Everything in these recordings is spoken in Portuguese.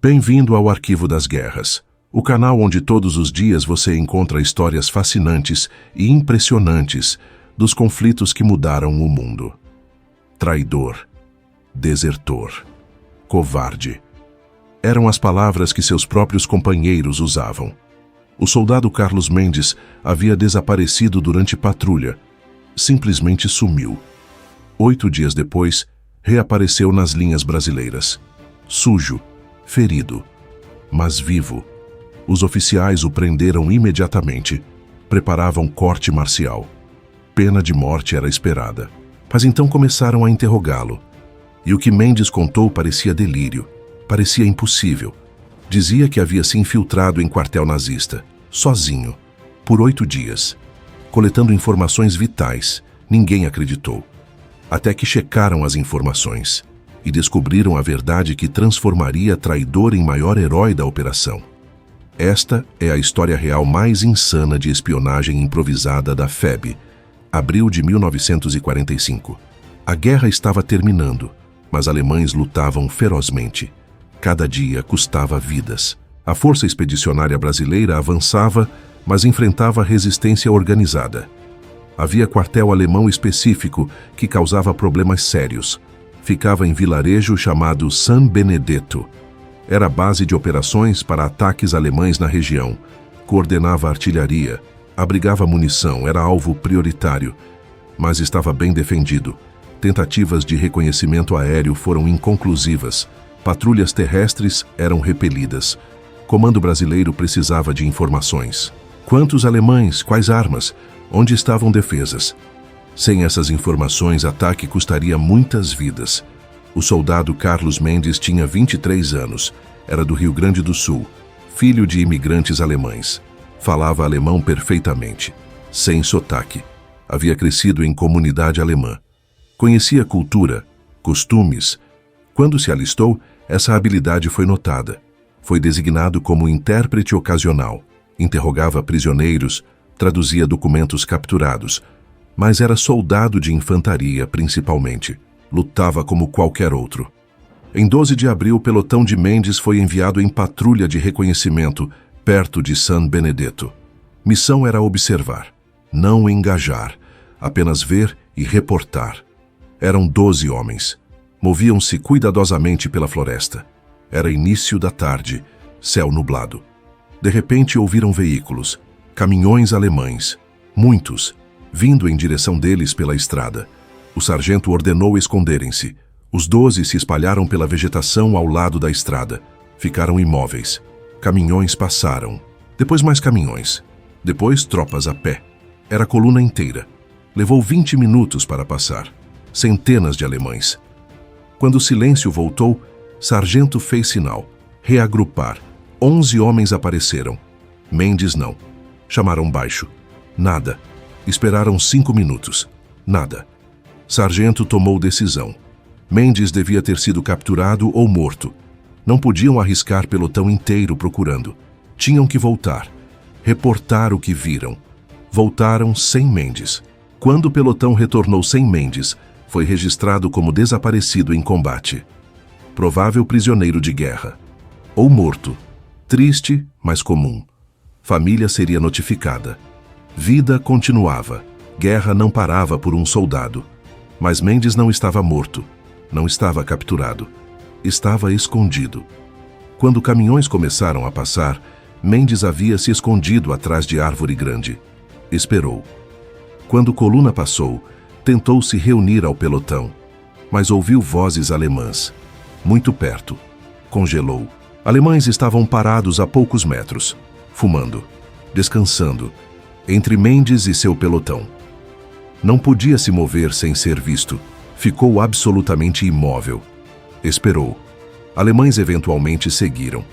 Bem-vindo ao Arquivo das Guerras, o canal onde todos os dias você encontra histórias fascinantes e impressionantes dos conflitos que mudaram o mundo. Traidor, desertor, covarde. Eram as palavras que seus próprios companheiros usavam. O soldado Carlos Mendes havia desaparecido durante patrulha. Simplesmente sumiu. 8 dias depois, reapareceu nas linhas brasileiras. Sujo, ferido, mas vivo. Os oficiais o prenderam imediatamente. Preparavam corte marcial. Pena de morte era esperada. Mas então começaram a interrogá-lo. E o que Mendes contou parecia delírio. Parecia impossível. Dizia que havia se infiltrado em quartel nazista, sozinho, por 8 dias, coletando informações vitais. Ninguém acreditou. Até que checaram as informações e descobriram a verdade que transformaria traidor em maior herói da operação. Esta é a história real mais insana de espionagem improvisada da FEB, abril de 1945. A guerra estava terminando, mas alemães lutavam ferozmente. Cada dia custava vidas. A Força Expedicionária Brasileira avançava, mas enfrentava resistência organizada. Havia quartel alemão específico que causava problemas sérios. Ficava em vilarejo chamado San Benedetto. Era base de operações para ataques alemães na região. Coordenava artilharia, abrigava munição, era alvo prioritário, mas estava bem defendido. Tentativas de reconhecimento aéreo foram inconclusivas. Patrulhas terrestres eram repelidas. Comando brasileiro precisava de informações. Quantos alemães? Quais armas? Onde estavam defesas? Sem essas informações, ataque custaria muitas vidas. O soldado Carlos Mendes tinha 23 anos. Era do Rio Grande do Sul, filho de imigrantes alemães. Falava alemão perfeitamente, sem sotaque. Havia crescido em comunidade alemã. Conhecia cultura, costumes. Quando se alistou, essa habilidade foi notada. Foi designado como intérprete ocasional. Interrogava prisioneiros, traduzia documentos capturados, mas era soldado de infantaria principalmente. Lutava como qualquer outro. Em 12 de abril, o pelotão de Mendes foi enviado em patrulha de reconhecimento perto de San Benedetto. Missão era observar, não engajar, apenas ver e reportar. Eram 12 homens. Moviam-se cuidadosamente pela floresta. Era início da tarde, céu nublado. De repente ouviram veículos, caminhões alemães, muitos, vindo em direção deles pela estrada. O sargento ordenou esconderem-se. Os 12 se espalharam pela vegetação ao lado da estrada. Ficaram imóveis. Caminhões passaram. Depois mais caminhões. Depois tropas a pé. Era a coluna inteira. Levou 20 minutos para passar. Centenas de alemães. Quando o silêncio voltou, sargento fez sinal. Reagrupar. 11 homens apareceram. Mendes não. Chamaram baixo. Nada. Esperaram 5 minutos. Nada. Sargento tomou decisão. Mendes devia ter sido capturado ou morto. Não podiam arriscar pelotão inteiro procurando. Tinham que voltar. Reportar o que viram. Voltaram sem Mendes. Quando o pelotão retornou sem Mendes, foi registrado como desaparecido em combate. Provável prisioneiro de guerra. Ou morto. Triste, mas comum. Família seria notificada. Vida continuava. Guerra não parava por um soldado. Mas Mendes não estava morto. Não estava capturado. Estava escondido. Quando caminhões começaram a passar, Mendes havia se escondido atrás de árvore grande. Esperou. Quando coluna passou, tentou se reunir ao pelotão, mas ouviu vozes alemãs. Muito perto. Congelou. Alemães estavam parados a poucos metros, fumando, descansando, entre Mendes e seu pelotão. Não podia se mover sem ser visto. Ficou absolutamente imóvel. Esperou. Alemães eventualmente seguiram.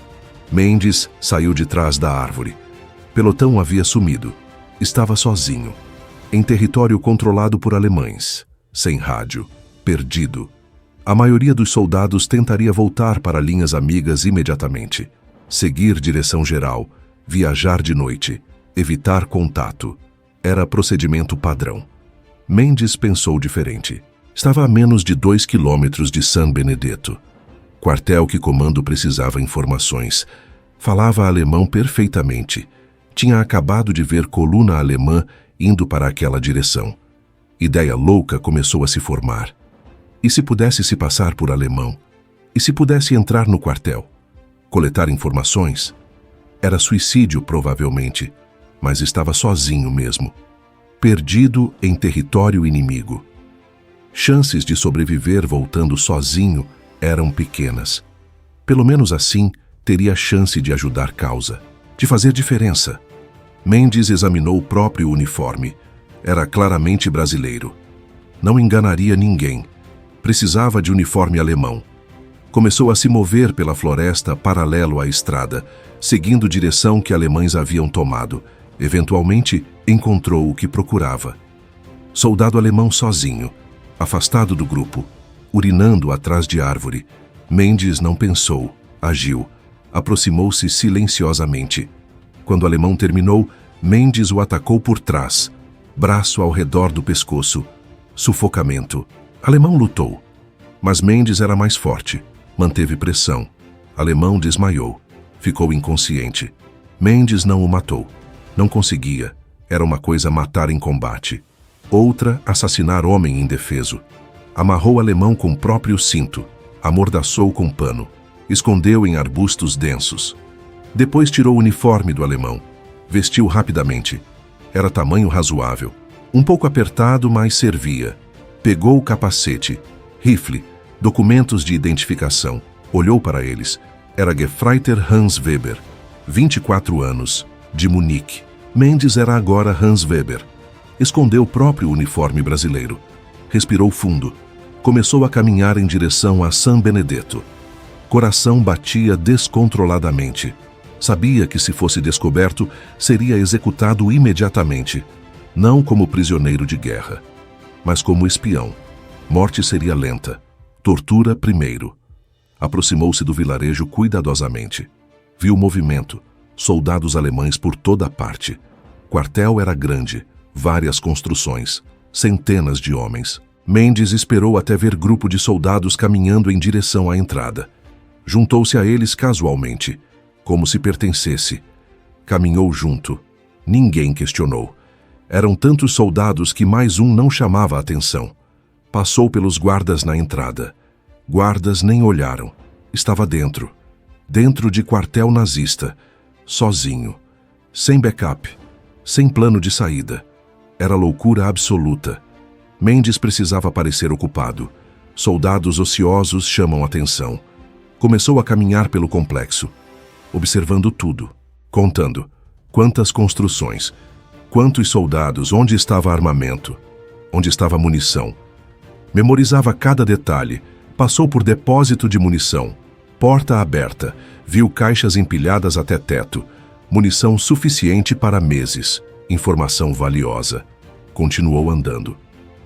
Mendes saiu de trás da árvore. Pelotão havia sumido. Estava sozinho. Em território controlado por alemães. Sem rádio. Perdido. A maioria dos soldados tentaria voltar para linhas amigas imediatamente. Seguir direção geral. Viajar de noite. Evitar contato. Era procedimento padrão. Mendes pensou diferente. Estava a menos de 2 quilômetros de San Benedetto. Quartel que comando precisava informações. Falava alemão perfeitamente. Tinha acabado de ver coluna alemã indo para aquela direção. Ideia louca começou a se formar. E se pudesse se passar por alemão? E se pudesse entrar no quartel? Coletar informações? Era suicídio, provavelmente, mas estava sozinho mesmo. Perdido em território inimigo. Chances de sobreviver voltando sozinho eram pequenas. Pelo menos assim, teria chance de ajudar causa, de fazer diferença. Mendes examinou o próprio uniforme. Era claramente brasileiro. Não enganaria ninguém. Precisava de uniforme alemão. Começou a se mover pela floresta paralelo à estrada, seguindo direção que alemães haviam tomado. Eventualmente, encontrou o que procurava. Soldado alemão sozinho, afastado do grupo, urinando atrás de árvore. Mendes não pensou, agiu. Aproximou-se silenciosamente. Quando o alemão terminou, Mendes o atacou por trás, braço ao redor do pescoço. Sufocamento. Alemão lutou, mas Mendes era mais forte. Manteve pressão. Alemão desmaiou. Ficou inconsciente. Mendes não o matou. Não conseguia. Era uma coisa matar em combate. Outra, assassinar homem indefeso. Amarrou alemão com próprio cinto. Amordaçou com pano. Escondeu em arbustos densos. Depois tirou o uniforme do alemão. Vestiu rapidamente. Era tamanho razoável. Um pouco apertado, mas servia. Pegou o capacete, rifle, documentos de identificação. Olhou para eles. Era Gefreiter Hans Weber, 24 anos, de Munique. Mendes era agora Hans Weber. Escondeu o próprio uniforme brasileiro. Respirou fundo. Começou a caminhar em direção a San Benedetto. Coração batia descontroladamente. Sabia que se fosse descoberto, seria executado imediatamente. Não como prisioneiro de guerra, mas como espião. Morte seria lenta. Tortura primeiro. Aproximou-se do vilarejo cuidadosamente. Viu movimento. Soldados alemães por toda parte. Quartel era grande. Várias construções. Centenas de homens. Mendes esperou até ver grupo de soldados caminhando em direção à entrada. Juntou-se a eles casualmente, como se pertencesse. Caminhou junto. Ninguém questionou. Eram tantos soldados que mais um não chamava a atenção. Passou pelos guardas na entrada. Guardas nem olharam. Estava dentro. Dentro de quartel nazista. Sozinho. Sem backup. Sem plano de saída. Era loucura absoluta. Mendes precisava parecer ocupado. Soldados ociosos chamam atenção. Começou a caminhar pelo complexo, observando tudo, contando. Quantas construções, quantos soldados, onde estava armamento, onde estava munição. Memorizava cada detalhe, passou por depósito de munição, porta aberta, viu caixas empilhadas até teto, munição suficiente para meses, informação valiosa. Continuou andando.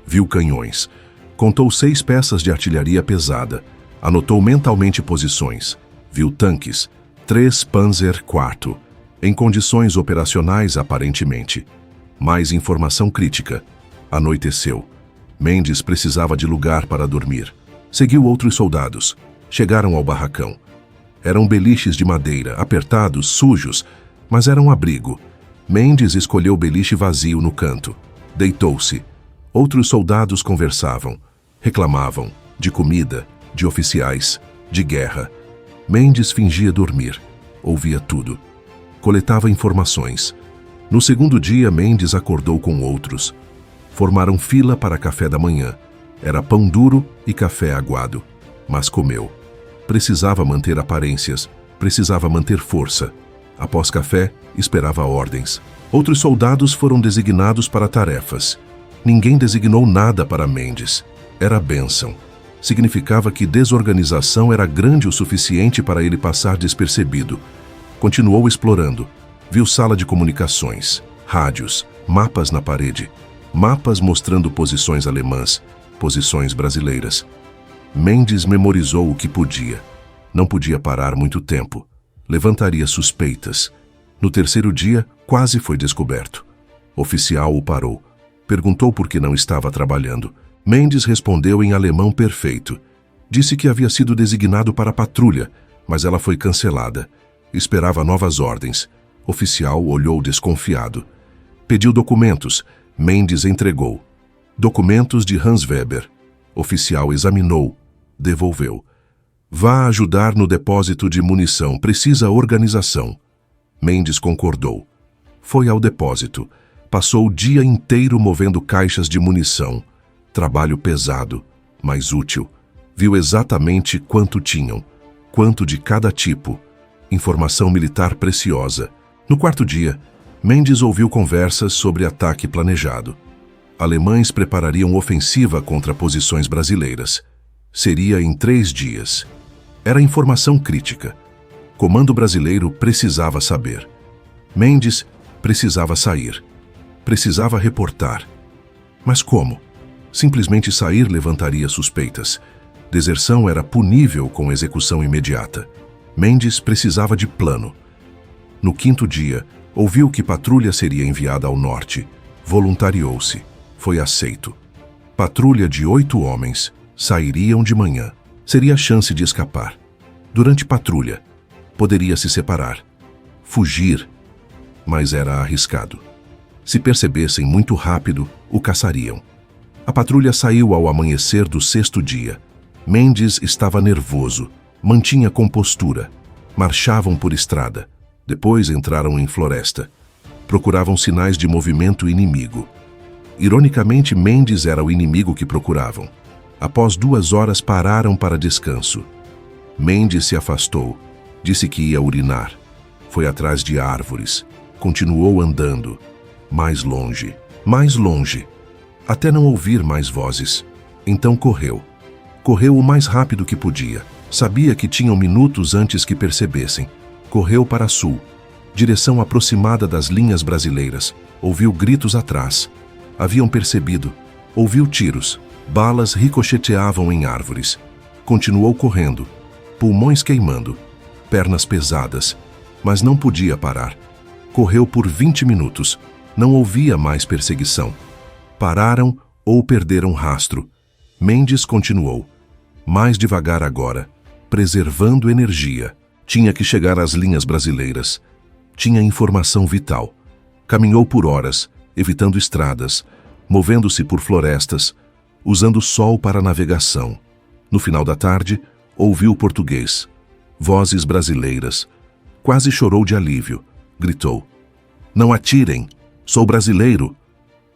Viu canhões, contou 6 peças de artilharia pesada, anotou mentalmente posições, viu tanques, 3 Panzer IV, em condições operacionais aparentemente. Mais informação crítica. Anoiteceu. Mendes precisava de lugar para dormir. Seguiu outros soldados. Chegaram ao barracão. Eram beliches de madeira, apertados, sujos, mas eram abrigo. Mendes escolheu o beliche vazio no canto. Deitou-se. Outros soldados conversavam. Reclamavam de comida, de oficiais, de guerra. Mendes fingia dormir. Ouvia tudo. Coletava informações. No segundo dia, Mendes acordou com outros. Formaram fila para café da manhã. Era pão duro e café aguado. Mas comeu. Precisava manter aparências. Precisava manter força. Após café, esperava ordens. Outros soldados foram designados para tarefas. Ninguém designou nada para Mendes. Era bênção. Significava que desorganização era grande o suficiente para ele passar despercebido. Continuou explorando. Viu sala de comunicações, rádios, mapas na parede. Mapas mostrando posições alemãs, posições brasileiras. Mendes memorizou o que podia. Não podia parar muito tempo. Levantaria suspeitas. No terceiro dia, quase foi descoberto. Oficial o parou. Perguntou por que não estava trabalhando. Mendes respondeu em alemão perfeito. Disse que havia sido designado para a patrulha, mas ela foi cancelada. Esperava novas ordens. Oficial olhou desconfiado. Pediu documentos. Mendes entregou. Documentos de Hans Weber. Oficial examinou. Devolveu. Vá ajudar no depósito de munição. Precisa organização. Mendes concordou. Foi ao depósito. Passou o dia inteiro movendo caixas de munição. Trabalho pesado, mas útil. Viu exatamente quanto tinham, quanto de cada tipo. Informação militar preciosa. No quarto dia, Mendes ouviu conversas sobre ataque planejado. Alemães preparariam ofensiva contra posições brasileiras. Seria em 3 dias. Era informação crítica. Comando brasileiro precisava saber. Mendes precisava sair. Precisava reportar. Mas como? Simplesmente sair levantaria suspeitas. Deserção era punível com execução imediata. Mendes precisava de plano. No 5º dia, ouviu que patrulha seria enviada ao norte. Voluntariou-se. Foi aceito. Patrulha de 8 homens. Sairiam de manhã. Seria a chance de escapar. Durante patrulha, poderia se separar. Fugir. Mas era arriscado. Se percebessem muito rápido, o caçariam. A patrulha saiu ao amanhecer do 6º dia. Mendes estava nervoso. Mantinha compostura. Marchavam por estrada. Depois entraram em floresta. Procuravam sinais de movimento inimigo. Ironicamente, Mendes era o inimigo que procuravam. Após 2 horas pararam para descanso. Mendes se afastou. Disse que ia urinar. Foi atrás de árvores. Continuou andando. Mais longe. Mais longe. Até não ouvir mais vozes. Então correu. Correu o mais rápido que podia. Sabia que tinham minutos antes que percebessem. Correu para sul. Direção aproximada das linhas brasileiras. Ouviu gritos atrás. Haviam percebido. Ouviu tiros. Balas ricocheteavam em árvores. Continuou correndo. Pulmões queimando. Pernas pesadas. Mas não podia parar. Correu por 20 minutos. Não ouvia mais perseguição. Pararam ou perderam rastro. Mendes continuou. Mais devagar agora. Preservando energia. Tinha que chegar às linhas brasileiras. Tinha informação vital. Caminhou por horas, evitando estradas, movendo-se por florestas, usando o sol para navegação. No final da tarde, ouviu português. Vozes brasileiras. Quase chorou de alívio. Gritou. Não atirem! Sou brasileiro!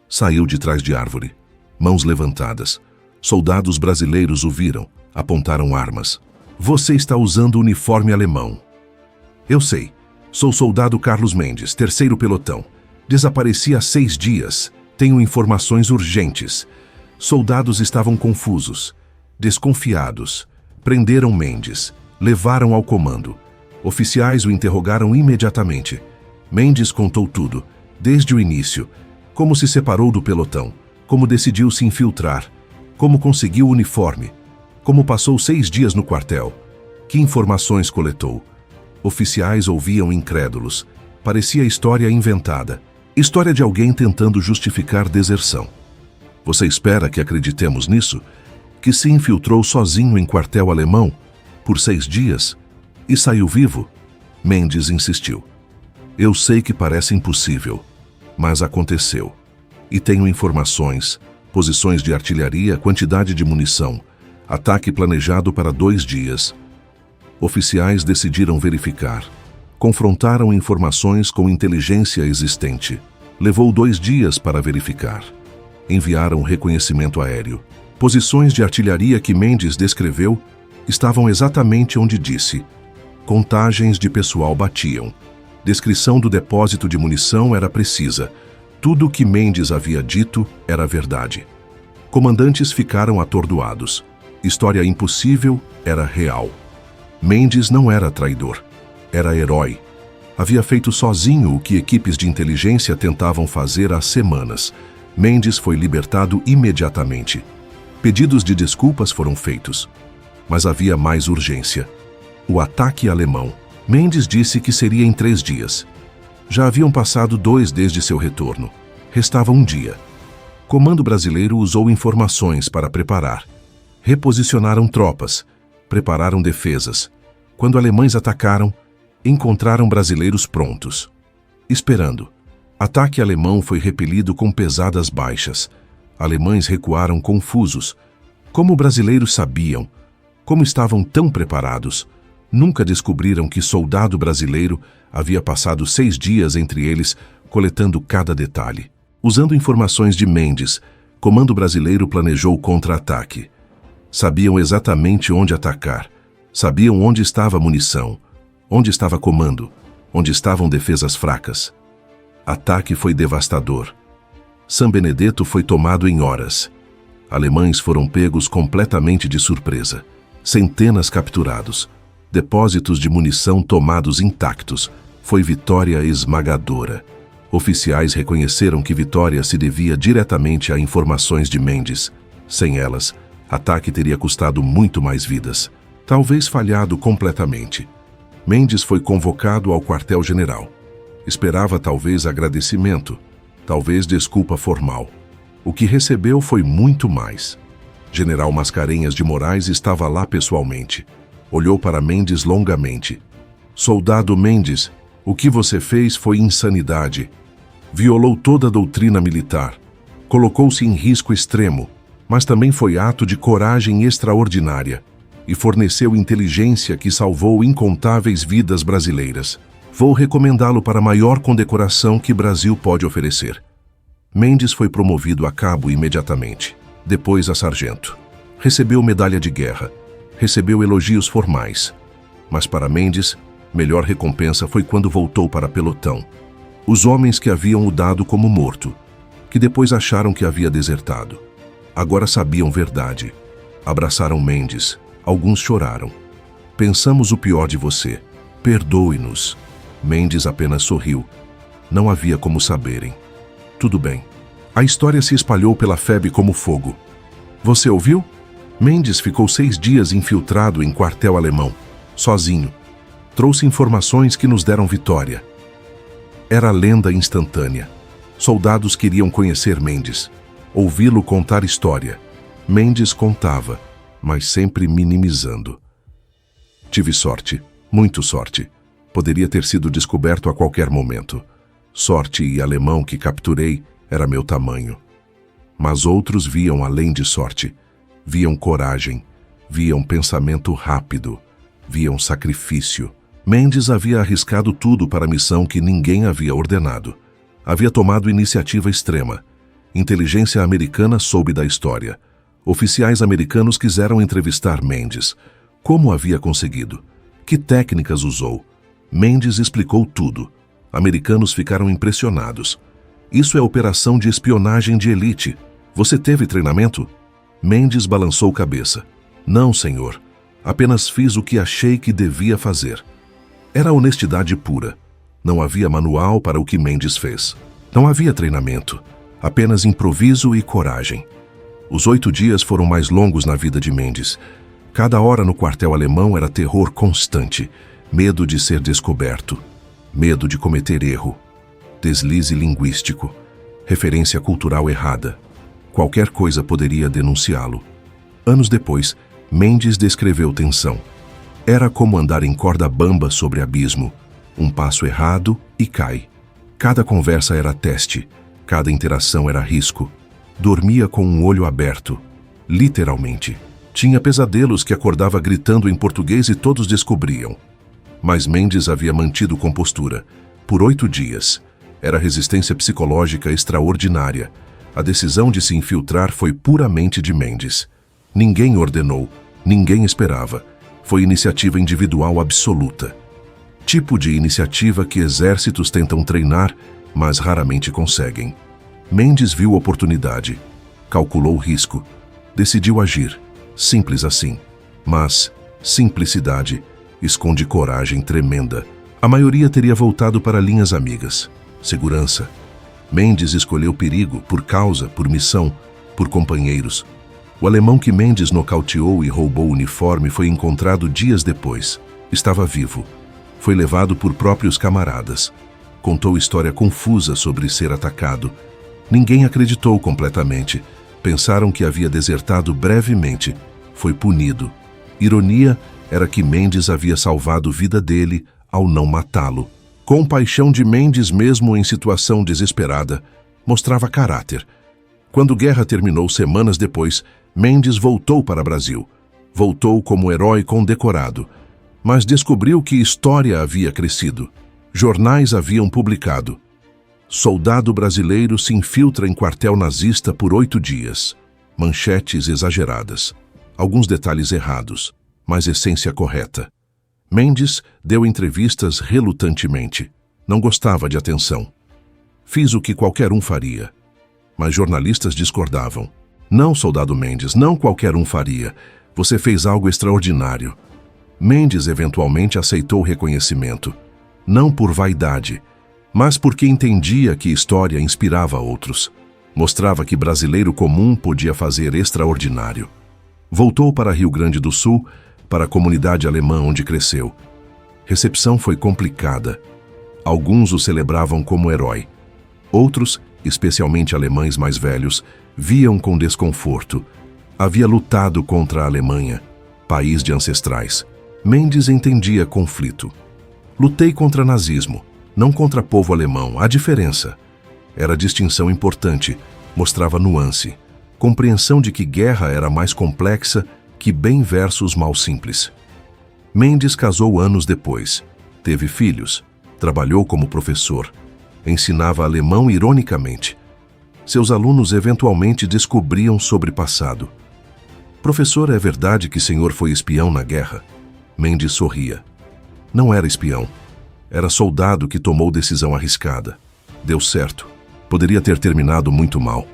Saiu de trás de árvore. Mãos levantadas. Soldados brasileiros o viram. Apontaram armas. Você está usando o uniforme alemão. Eu sei. Sou soldado Carlos Mendes, 3º pelotão. Desapareci há 6 dias. Tenho informações urgentes. Soldados estavam confusos, desconfiados. Prenderam Mendes. Levaram ao comando. Oficiais o interrogaram imediatamente. Mendes contou tudo, desde o início. Como se separou do pelotão. Como decidiu se infiltrar. Como conseguiu o uniforme. Como passou 6 dias no quartel. Que informações coletou. Oficiais ouviam incrédulos. Parecia história inventada. História de alguém tentando justificar deserção. Você espera que acreditemos nisso? Que se infiltrou sozinho em quartel alemão, por 6 dias, e saiu vivo? Mendes insistiu. Eu sei que parece impossível, mas aconteceu. E tenho informações, posições de artilharia, quantidade de munição, ataque planejado para 2 dias. Oficiais decidiram verificar. Confrontaram informações com inteligência existente. Levou 2 dias para verificar. Enviaram reconhecimento aéreo. Posições de artilharia que Mendes descreveu estavam exatamente onde disse. Contagens de pessoal batiam. Descrição do depósito de munição era precisa. Tudo o que Mendes havia dito era verdade. Comandantes ficaram atordoados. História impossível era real. Mendes não era traidor. Era herói. Havia feito sozinho o que equipes de inteligência tentavam fazer há semanas. Mendes foi libertado imediatamente. Pedidos de desculpas foram feitos. Mas havia mais urgência. O ataque alemão. Mendes disse que seria em 3 dias. Já haviam passado 2 desde seu retorno. Restava 1 dia. Comando brasileiro usou informações para preparar. Reposicionaram tropas, prepararam defesas. Quando alemães atacaram, encontraram brasileiros prontos, esperando. Ataque alemão foi repelido com pesadas baixas. Alemães recuaram confusos. Como brasileiros sabiam? Como estavam tão preparados? Nunca descobriram que soldado brasileiro havia passado 6 dias entre eles, coletando cada detalhe. Usando informações de Mendes, comando brasileiro planejou o contra-ataque. Sabiam exatamente onde atacar. Sabiam onde estava a munição, onde estava comando, onde estavam defesas fracas. Ataque foi devastador. São Benedetto foi tomado em horas. Alemães foram pegos completamente de surpresa. Centenas capturados. Depósitos de munição tomados intactos. Foi vitória esmagadora. Oficiais reconheceram que vitória se devia diretamente a informações de Mendes. Sem elas, ataque teria custado muito mais vidas. Talvez falhado completamente. Mendes foi convocado ao quartel-general. Esperava talvez agradecimento, talvez desculpa formal. O que recebeu foi muito mais. General Mascarenhas de Moraes estava lá pessoalmente. Olhou para Mendes longamente. Soldado Mendes, o que você fez foi insanidade. Violou toda a doutrina militar. Colocou-se em risco extremo, mas também foi ato de coragem extraordinária e forneceu inteligência que salvou incontáveis vidas brasileiras. Vou recomendá-lo para a maior condecoração que Brasil pode oferecer. Mendes foi promovido a cabo imediatamente, depois a sargento. Recebeu medalha de guerra, recebeu elogios formais. Mas para Mendes, melhor recompensa foi quando voltou para pelotão. Os homens que haviam o dado como morto, que depois acharam que havia desertado, agora sabiam verdade. Abraçaram Mendes, alguns choraram. Pensamos o pior de você, perdoe-nos. Mendes apenas sorriu. Não havia como saberem. Tudo bem. A história se espalhou pela FEB como fogo. Você ouviu? Mendes ficou 6 dias infiltrado em quartel alemão, sozinho. Trouxe informações que nos deram vitória. Era lenda instantânea. Soldados queriam conhecer Mendes, ouvi-lo contar história. Mendes contava, mas sempre minimizando. Tive sorte, muito sorte. Poderia ter sido descoberto a qualquer momento. Sorte e alemão que capturei era meu tamanho. Mas outros viam além de sorte. Viam coragem, viam pensamento rápido, viam sacrifício. Mendes havia arriscado tudo para a missão que ninguém havia ordenado. Havia tomado iniciativa extrema. Inteligência americana soube da história. Oficiais americanos quiseram entrevistar Mendes. Como havia conseguido? Que técnicas usou? Mendes explicou tudo. Americanos ficaram impressionados. Isso é operação de espionagem de elite. Você teve treinamento? Mendes balançou cabeça. Não, senhor. Apenas fiz o que achei que devia fazer. Era honestidade pura. Não havia manual para o que Mendes fez. Não havia treinamento. Apenas improviso e coragem. Os 8 dias foram mais longos na vida de Mendes. Cada hora no quartel alemão era terror constante. Medo de ser descoberto. Medo de cometer erro. Deslize linguístico. Referência cultural errada. Qualquer coisa poderia denunciá-lo. Anos depois, Mendes descreveu tensão. Era como andar em corda bamba sobre abismo. Um passo errado e cai. Cada conversa era teste. Cada interação era risco. Dormia com um olho aberto. Literalmente. Tinha pesadelos que acordava gritando em português e todos descobriam. Mas Mendes havia mantido compostura. Por 8 dias. Era resistência psicológica extraordinária. A decisão de se infiltrar foi puramente de Mendes. Ninguém ordenou, ninguém esperava. Foi iniciativa individual absoluta. Tipo de iniciativa que exércitos tentam treinar, mas raramente conseguem. Mendes viu oportunidade, calculou o risco, decidiu agir. Simples assim. Mas simplicidade esconde coragem tremenda. A maioria teria voltado para linhas amigas. Segurança. Mendes escolheu perigo por causa, por missão, por companheiros. O alemão que Mendes nocauteou e roubou o uniforme foi encontrado dias depois. Estava vivo. Foi levado por próprios camaradas. Contou história confusa sobre ser atacado. Ninguém acreditou completamente. Pensaram que havia desertado brevemente. foi punido. Ironia era que Mendes havia salvado a vida dele ao não matá-lo. Compaixão de Mendes, mesmo em situação desesperada, mostrava caráter. Quando a guerra terminou semanas depois, Mendes voltou para o Brasil. Voltou como herói condecorado, mas descobriu que história havia crescido. Jornais haviam publicado: soldado brasileiro se infiltra em quartel nazista por 8 dias. Manchetes exageradas. Alguns detalhes errados, mas essência correta. Mendes deu entrevistas relutantemente. Não gostava de atenção. Fiz o que qualquer um faria. Mas jornalistas discordavam. Não, soldado Mendes, não qualquer um faria. Você fez algo extraordinário. Mendes eventualmente aceitou o reconhecimento. Não por vaidade, mas porque entendia que história inspirava outros. Mostrava que brasileiro comum podia fazer extraordinário. Voltou para Rio Grande do Sul, para a comunidade alemã onde cresceu. Recepção foi complicada. Alguns o celebravam como herói. Outros, especialmente alemães mais velhos, viam com desconforto. Havia lutado contra a Alemanha, país de ancestrais. Mendes entendia conflito. Lutei contra nazismo, não contra povo alemão. Há diferença. Era distinção importante, mostrava nuance. Compreensão de que guerra era mais complexa que bem versus mal simples. Mendes casou anos depois. Teve filhos. Trabalhou como professor. Ensinava alemão ironicamente. Seus alunos eventualmente descobriam sobre passado. Professor, é verdade que senhor foi espião na guerra? Mendes sorria. Não era espião. Era soldado que tomou decisão arriscada. Deu certo. Poderia ter terminado muito mal.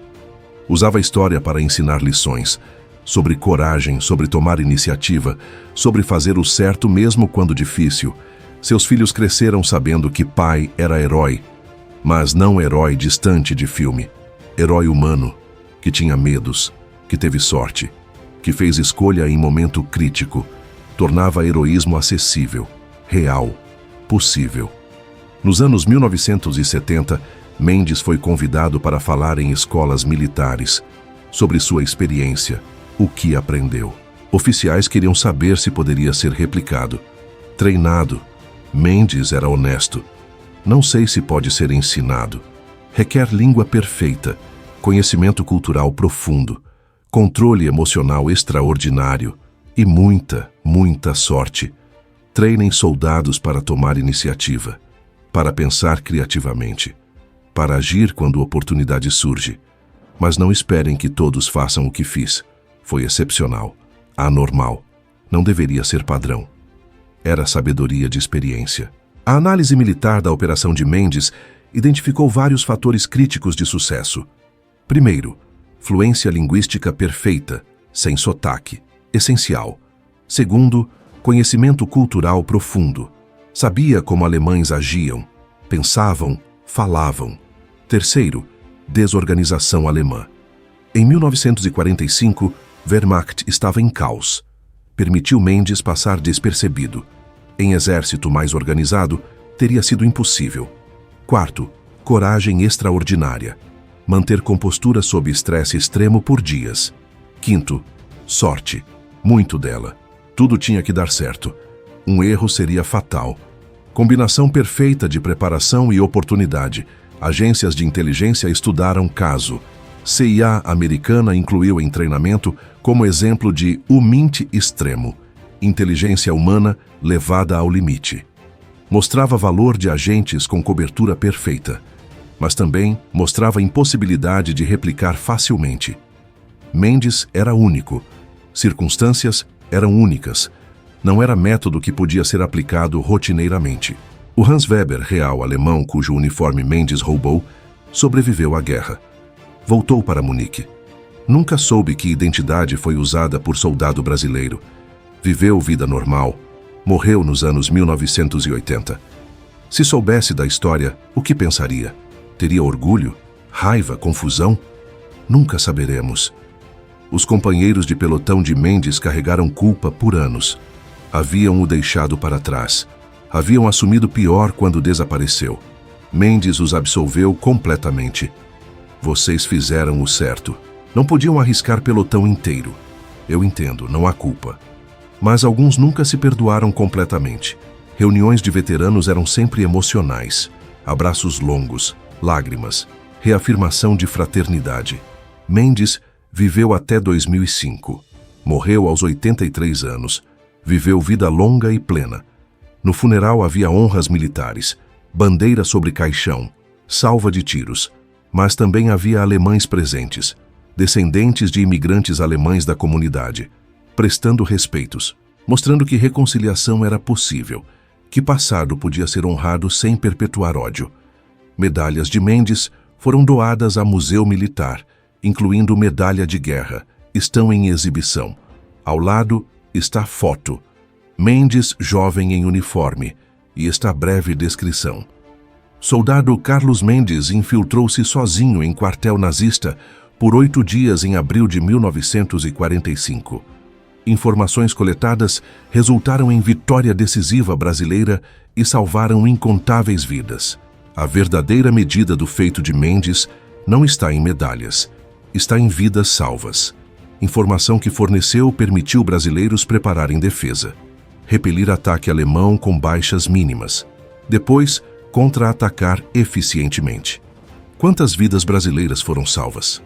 Usava a história para ensinar lições. Sobre coragem, sobre tomar iniciativa, sobre fazer o certo mesmo quando difícil. Seus filhos cresceram sabendo que pai era herói, mas não herói distante de filme. Herói humano, que tinha medos, que teve sorte, que fez escolha em momento crítico, tornava heroísmo acessível, real, possível. Nos anos 1970, Mendes foi convidado para falar em escolas militares sobre sua experiência, o que aprendeu. Oficiais queriam saber se poderia ser replicado. Treinado, Mendes era honesto. Não sei se pode ser ensinado. Requer língua perfeita, conhecimento cultural profundo, controle emocional extraordinário e muita, muita sorte. Treinem soldados para tomar iniciativa, para pensar criativamente, para agir quando oportunidade surge. Mas não esperem que todos façam o que fiz. Foi excepcional, anormal, não deveria ser padrão. Era sabedoria de experiência. A análise militar da operação de Mendes identificou vários fatores críticos de sucesso. Primeiro, fluência linguística perfeita, sem sotaque, essencial. Segundo, conhecimento cultural profundo. Sabia como alemães agiam, pensavam, falavam. Terceiro, desorganização alemã. Em 1945, Wehrmacht estava em caos. Permitiu Mendes passar despercebido. Em exército mais organizado, teria sido impossível. Quarto, coragem extraordinária. Manter compostura sob estresse extremo por dias. Quinto, sorte. Muito dela. Tudo tinha que dar certo. Um erro seria fatal. Combinação perfeita de preparação e oportunidade. Agências de inteligência estudaram caso. CIA americana incluiu em treinamento como exemplo de UMINT extremo, inteligência humana levada ao limite. Mostrava valor de agentes com cobertura perfeita, mas também mostrava impossibilidade de replicar facilmente. Mendes era único, circunstâncias eram únicas, não era método que podia ser aplicado rotineiramente. O Hans Weber, real alemão cujo uniforme Mendes roubou, sobreviveu à guerra. Voltou para Munique. Nunca soube que identidade foi usada por soldado brasileiro. Viveu vida normal. Morreu nos anos 1980. Se soubesse da história, o que pensaria? Teria orgulho? Raiva? Confusão? Nunca saberemos. Os companheiros de pelotão de Mendes carregaram culpa por anos. Haviam o deixado para trás. Haviam assumido pior quando desapareceu. Mendes os absolveu completamente. Vocês fizeram o certo. Não podiam arriscar pelotão inteiro. Eu entendo, não há culpa. Mas alguns nunca se perdoaram completamente. Reuniões de veteranos eram sempre emocionais. Abraços longos, lágrimas, reafirmação de fraternidade. Mendes viveu até 2005. Morreu aos 83 anos. Viveu vida longa e plena. No funeral havia honras militares, bandeira sobre caixão, salva de tiros. Mas também havia alemães presentes, descendentes de imigrantes alemães da comunidade, prestando respeitos, mostrando que reconciliação era possível, que passado podia ser honrado sem perpetuar ódio. Medalhas de Mendes foram doadas a Museu Militar, incluindo medalha de guerra, estão em exibição. Ao lado está foto. Mendes jovem em uniforme, e está breve descrição. Soldado Carlos Mendes infiltrou-se sozinho em quartel nazista por 8 dias em abril de 1945. Informações coletadas resultaram em vitória decisiva brasileira e salvaram incontáveis vidas. A verdadeira medida do feito de Mendes não está em medalhas, está em vidas salvas. Informação que forneceu permitiu brasileiros prepararem defesa, repelir ataque alemão com baixas mínimas. Depois, contra-atacar eficientemente. Quantas vidas brasileiras foram salvas?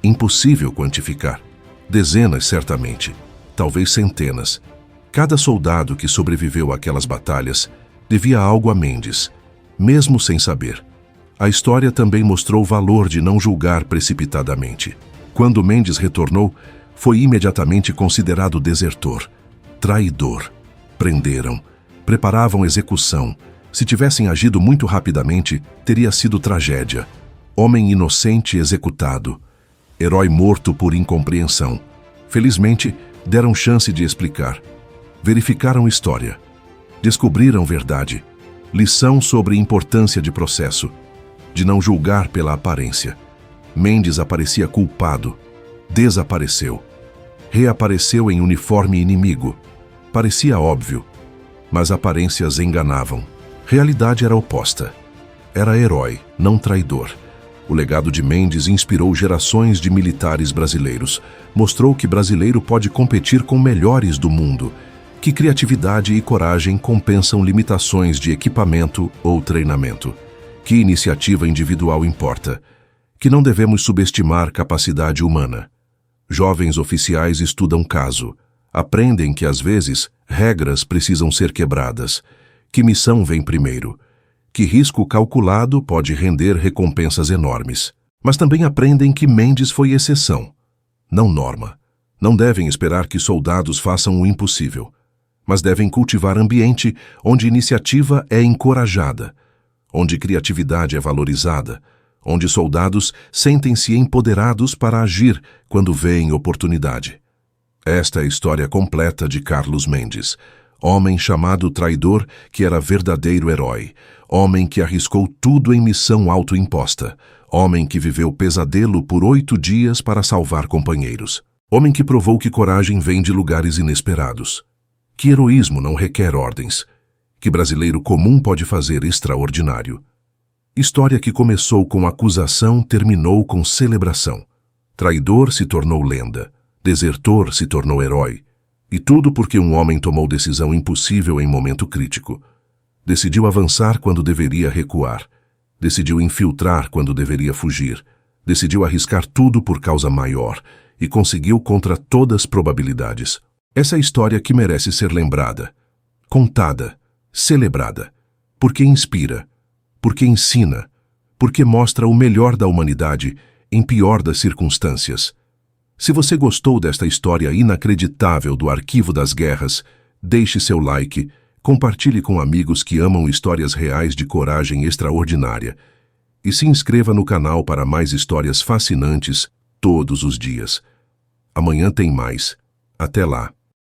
Impossível quantificar. Dezenas, certamente. Talvez centenas. Cada soldado que sobreviveu àquelas batalhas devia algo a Mendes, mesmo sem saber. A história também mostrou o valor de não julgar precipitadamente. Quando Mendes retornou, foi imediatamente considerado desertor, traidor. Prenderam, preparavam execução. Se tivessem agido muito rapidamente, teria sido tragédia. Homem inocente executado. Herói morto por incompreensão. Felizmente, deram chance de explicar. Verificaram história. Descobriram verdade. Lição sobre importância de processo. De não julgar pela aparência. Mendes aparecia culpado. Desapareceu. Reapareceu em uniforme inimigo. Parecia óbvio, mas aparências enganavam. Realidade era oposta. Era herói, não traidor. O legado de Mendes inspirou gerações de militares brasileiros. Mostrou que brasileiro pode competir com melhores do mundo, que criatividade e coragem compensam limitações de equipamento ou treinamento, que iniciativa individual importa, que não devemos subestimar capacidade humana. Jovens oficiais estudam caso, aprendem que às vezes regras precisam ser quebradas, que missão vem primeiro, que risco calculado pode render recompensas enormes. Mas também aprendem que Mendes foi exceção, não norma. Não devem esperar que soldados façam o impossível, mas devem cultivar ambiente onde iniciativa é encorajada, onde criatividade é valorizada, onde soldados sentem-se empoderados para agir quando veem oportunidade. Esta é a história completa de Carlos Mendes, homem chamado traidor que era verdadeiro herói, homem que arriscou tudo em missão autoimposta, homem que viveu pesadelo por 8 dias para salvar companheiros, homem que provou que coragem vem de lugares inesperados, que heroísmo não requer ordens, que brasileiro comum pode fazer extraordinário. História que começou com acusação terminou com celebração. Traidor se tornou lenda, desertor se tornou herói. E tudo porque um homem tomou decisão impossível em momento crítico. Decidiu avançar quando deveria recuar. Decidiu infiltrar quando deveria fugir. Decidiu arriscar tudo por causa maior e conseguiu contra todas as probabilidades. Essa é a história que merece ser lembrada, contada, celebrada, porque inspira, porque ensina, porque mostra o melhor da humanidade em pior das circunstâncias. Se você gostou desta história inacreditável do Arquivo das Guerras, deixe seu like, compartilhe com amigos que amam histórias reais de coragem extraordinária e se inscreva no canal para mais histórias fascinantes todos os dias. Amanhã tem mais. Até lá.